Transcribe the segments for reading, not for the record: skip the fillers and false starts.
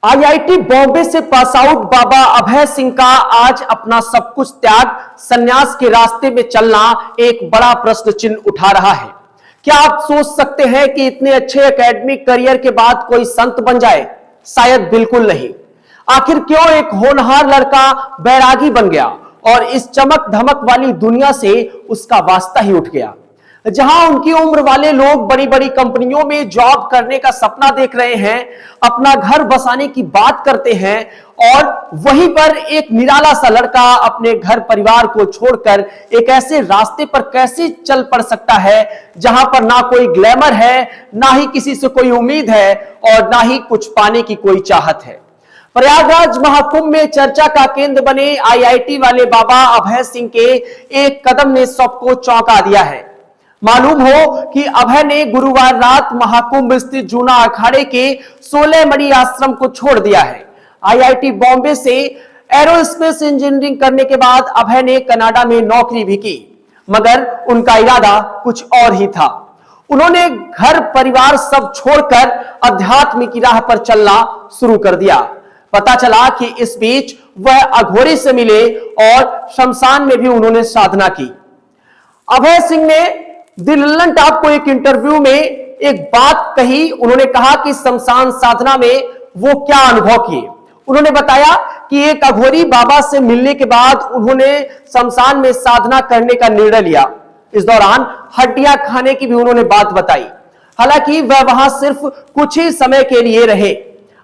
IIT Bombay से pass out बाबा अभय सिंह का आज अपना सब कुछ त्याग संन्यास के रास्ते में चलना एक बड़ा प्रश्न चिन्ह उठा रहा है। क्या आप सोच सकते हैं कि इतने अच्छे एकेडमिक करियर के बाद कोई संत बन जाए? शायद बिल्कुल नहीं। आखिर क्यों एक होनहार लड़का बैरागी बन गया और इस चमक धमक वाली दुनिया से उसका वास्ता ही उठ गया? जहां उनकी उम्र वाले लोग बड़ी बड़ी कंपनियों में जॉब करने का सपना देख रहे हैं, अपना घर बसाने की बात करते हैं, और वहीं पर एक निराला सा लड़का अपने घर परिवार को छोड़कर एक ऐसे रास्ते पर कैसे चल पड़ सकता है जहां पर ना कोई ग्लैमर है, ना ही किसी से कोई उम्मीद है और ना ही कुछ पाने की कोई चाहत है। प्रयागराज महाकुंभ में चर्चा का केंद्र बने आईआईटी वाले बाबा अभय सिंह के एक कदम ने सबको चौंका दिया है। मालूम हो कि अभय ने गुरुवार रात महाकुंभ स्थित जूना अखाड़े के 16 मणि आश्रम को छोड़ दिया है। आईआईटी बॉम्बे से एरोस्पेस इंजीनियरिंग करने के बाद अभय ने कनाडा में नौकरी भी की, मगर उनका इरादा कुछ और ही था। उन्होंने घर परिवार सब छोड़कर अध्यात्म की राह पर चलना शुरू कर दिया। पता चला कि इस बीच वह अघोरी से मिले और शमशान में भी उन्होंने साधना की। अभय सिंह ने द लल्लन टॉप को एक इंटरव्यू में एक बात कही। उन्होंने कहा कि शमशान साधना में वो क्या अनुभव किए। उन्होंने बताया कि एक अघोरी बाबा से मिलने के बाद उन्होंने शमशान में साधना करने का निर्णय लिया। इस दौरान हड्डियां खाने की भी उन्होंने बात बताई। हालांकि वह वहां सिर्फ कुछ ही समय के लिए रहे।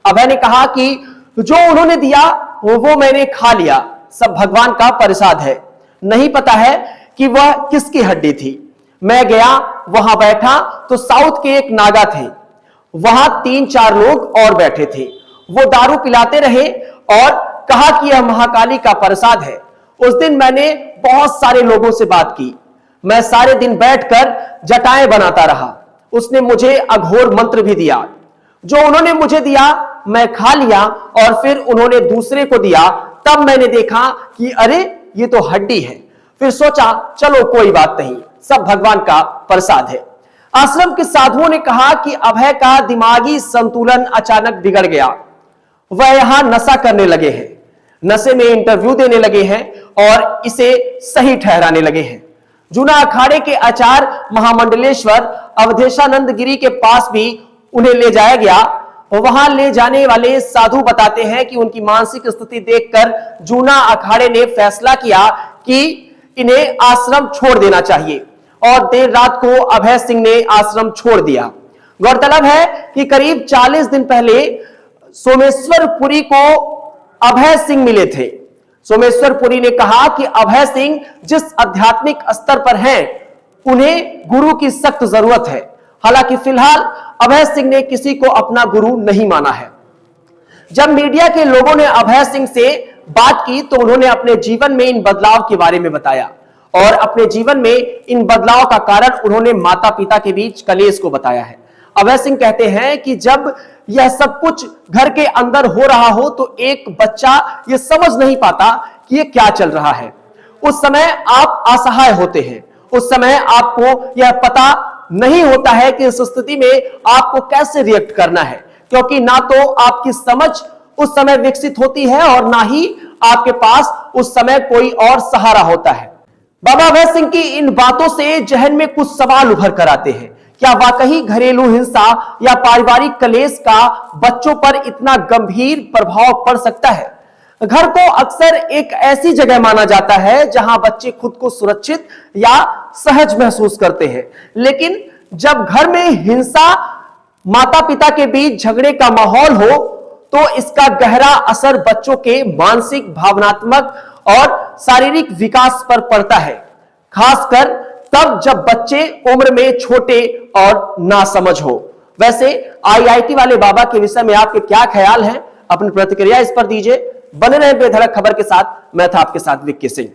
अभय ने कहा कि जो उन्होंने दिया वो मैंने खा लिया, सब भगवान का प्रसाद है। नहीं पता है कि वह किसकी हड्डी थी। मैं गया, वहां बैठा तो साउथ के एक नागा थे, वहां 3-4 लोग और बैठे थे। वो दारू पिलाते रहे और कहा कि यह महाकाली का प्रसाद है। उस दिन मैंने बहुत सारे लोगों से बात की। मैं सारे दिन बैठकर जटाएं बनाता रहा। उसने मुझे अघोर मंत्र भी दिया। जो उन्होंने मुझे दिया मैं खा लिया और फिर उन्होंने दूसरे को दिया। तब मैंने देखा कि अरे ये तो हड्डी है। फिर सोचा चलो कोई बात नहीं, सब भगवान का प्रसाद है। आश्रम के साधुओं ने कहा कि अभय का दिमागी संतुलन अचानक बिगड़ गया। वह यहां नशा करने लगे हैं, नशे में इंटरव्यू देने लगे हैं और इसे सही ठहराने लगे हैं। जूना अखाड़े के आचार्य महामंडलेश्वर अवधेशानंद गिरी के पास भी उन्हें ले जाया गया। वहां ले जाने वाले साधु बताते हैं कि उनकी मानसिक स्थिति देखकर जूना अखाड़े ने फैसला किया कि इन्हें आश्रम छोड़ देना चाहिए और देर रात को अभय सिंह ने आश्रम छोड़ दिया। गौरतलब है कि करीब 40 दिन पहले सोमेश्वरपुरी को अभय सिंह मिले थे। सोमेश्वरपुरी ने कहा कि अभय सिंह जिस आध्यात्मिक स्तर पर हैं, उन्हें गुरु की सख्त जरूरत है। हालांकि फिलहाल अभय सिंह ने किसी को अपना गुरु नहीं माना है। जब मीडिया के लोगों ने अभय सिंह से बात की तो उन्होंने अपने जीवन में इन बदलाव के बारे में बताया और अपने जीवन में इन बदलाव का कारण उन्होंने माता पिता के बीच कलेश को बताया है। अभय सिंह कहते हैं कि जब यह सब कुछ घर के अंदर हो रहा हो तो एक बच्चा यह समझ नहीं पाता कि यह क्या चल रहा है। उस समय आप असहाय होते हैं। उस समय आपको यह पता नहीं होता है कि इस स्थिति में आपको कैसे रिएक्ट करना है, क्योंकि ना तो आपकी समझ उस समय विकसित होती है और ना ही आपके पास उस समय कोई और सहारा होता है। बाबा अभय सिंह की इन बातों से जहन में कुछ सवाल उभर कर आते हैं। क्या वाकई घरेलू हिंसा या पारिवारिक कलेश का बच्चों पर इतना गंभीर प्रभाव पड़ सकता है? घर को अक्सर एक ऐसी जगह माना जाता है जहां बच्चे खुद को सुरक्षित या सहज महसूस करते हैं, लेकिन जब घर में हिंसा, माता पिता के बीच झगड़े का माहौल हो तो इसका गहरा असर बच्चों के मानसिक, भावनात्मक और शारीरिक विकास पर पड़ता है, खासकर तब जब बच्चे उम्र में छोटे और नासमझ हो। वैसे आईआईटी वाले बाबा के विषय में आपके क्या ख्याल हैं? अपनी प्रतिक्रिया इस पर दीजिए। बने रहे बेधड़क खबर के साथ। मैं था आपके साथ विक्की सिंह।